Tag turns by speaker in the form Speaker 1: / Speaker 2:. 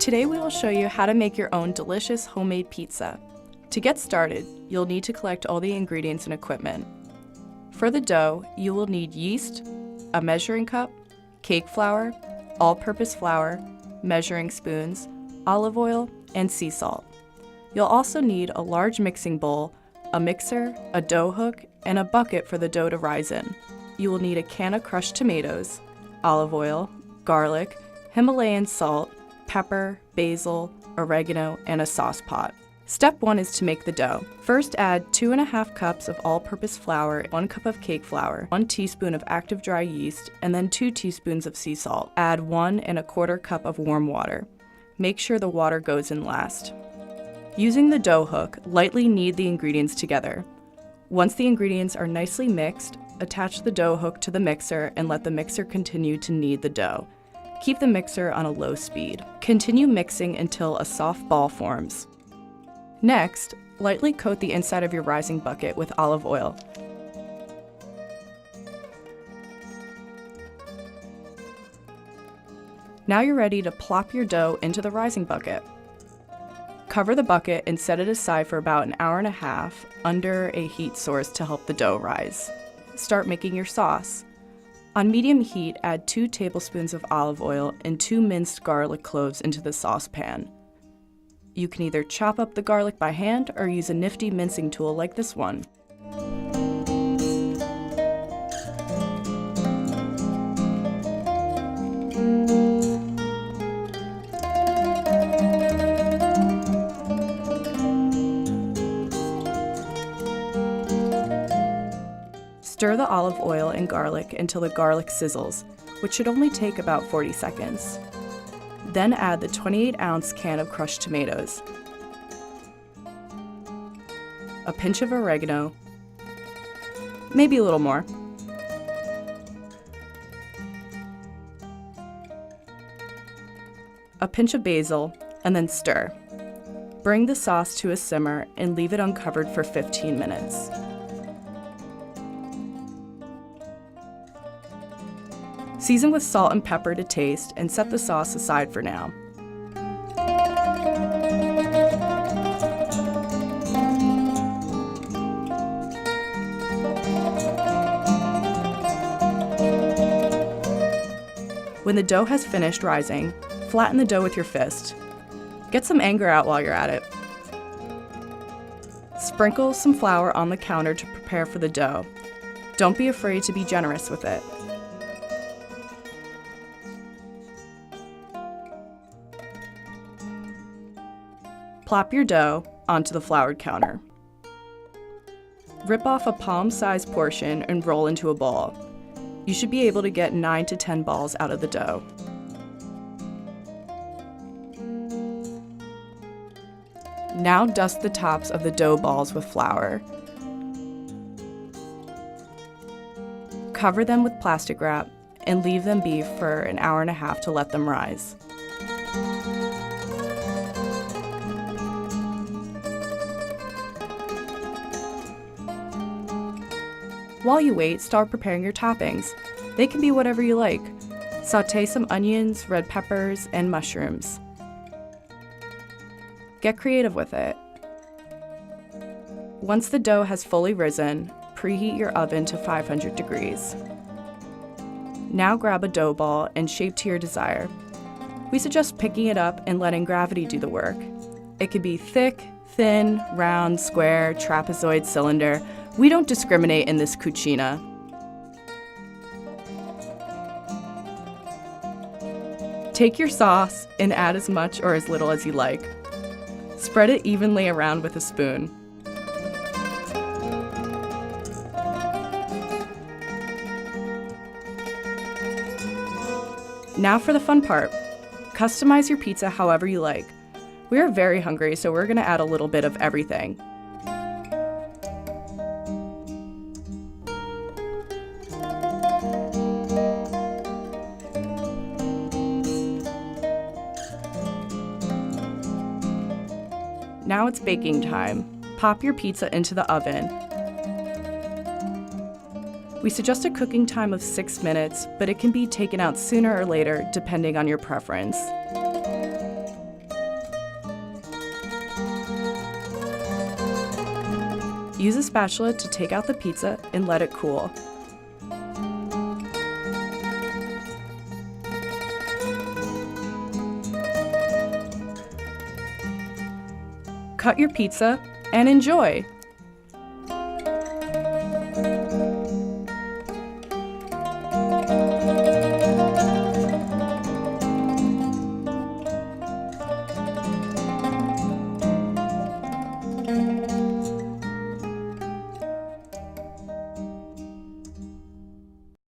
Speaker 1: Today we will show you how to make your own delicious homemade pizza. To get started, you'll need to collect all the ingredients and equipment. For the dough, you will need yeast, a measuring cup, cake flour, all-purpose flour, measuring spoons, olive oil, and sea salt. You'll also need a large mixing bowl, a mixer, a dough hook, and a bucket for the dough to rise in. You will need a can of crushed tomatoes, olive oil, garlic, Himalayan salt, pepper, basil, oregano, and a sauce pot. Step 1 is to make the dough. First, add 2½ cups of all-purpose flour, 1 cup of cake flour, 1 teaspoon of active dry yeast, and then 2 teaspoons of sea salt. Add 1¼ cup of warm water. Make sure the water goes in last. Using the dough hook, lightly knead the ingredients together. Once the ingredients are nicely mixed, attach the dough hook to the mixer and let the mixer continue to knead the dough. Keep the mixer on a low speed. Continue mixing until a soft ball forms. Next, lightly coat the inside of your rising bucket with olive oil. Now you're ready to plop your dough into the rising bucket. Cover the bucket and set it aside for about an hour and a half under a heat source to help the dough rise. Start making your sauce. On medium heat, add 2 tablespoons of olive oil and 2 minced garlic cloves into the saucepan. You can either chop up the garlic by hand or use a nifty mincing tool like this one. Stir the olive oil and garlic until the garlic sizzles, which should only take about 40 seconds. Then add the 28-ounce can of crushed tomatoes, a pinch of oregano, maybe a little more, a pinch of basil, and then stir. Bring the sauce to a simmer and leave it uncovered for 15 minutes. Season with salt and pepper to taste and set the sauce aside for now. When the dough has finished rising, flatten the dough with your fist. Get some anger out while you're at it. Sprinkle some flour on the counter to prepare for the dough. Don't be afraid to be generous with it. Plop your dough onto the floured counter. Rip off a palm-sized portion and roll into a ball. You should be able to get 9 to 10 balls out of the dough. Now dust the tops of the dough balls with flour. Cover them with plastic wrap and leave them be for an hour and a half to let them rise. While you wait, start preparing your toppings. They can be whatever you like. Sauté some onions, red peppers, and mushrooms. Get creative with it. Once the dough has fully risen, preheat your oven to 500 degrees. Now grab a dough ball and shape to your desire. We suggest picking it up and letting gravity do the work. It could be thick, thin, round, square, trapezoid, cylinder. We don't discriminate in this cucina. Take your sauce and add as much or as little as you like. Spread it evenly around with a spoon. Now for the fun part. Customize your pizza however you like. We are very hungry, so we're going to add a little bit of everything. Now it's baking time. Pop your pizza into the oven. We suggest a cooking time of 6 minutes, but it can be taken out sooner or later depending on your preference. Use a spatula to take out the pizza and let it cool. Cut your pizza and enjoy!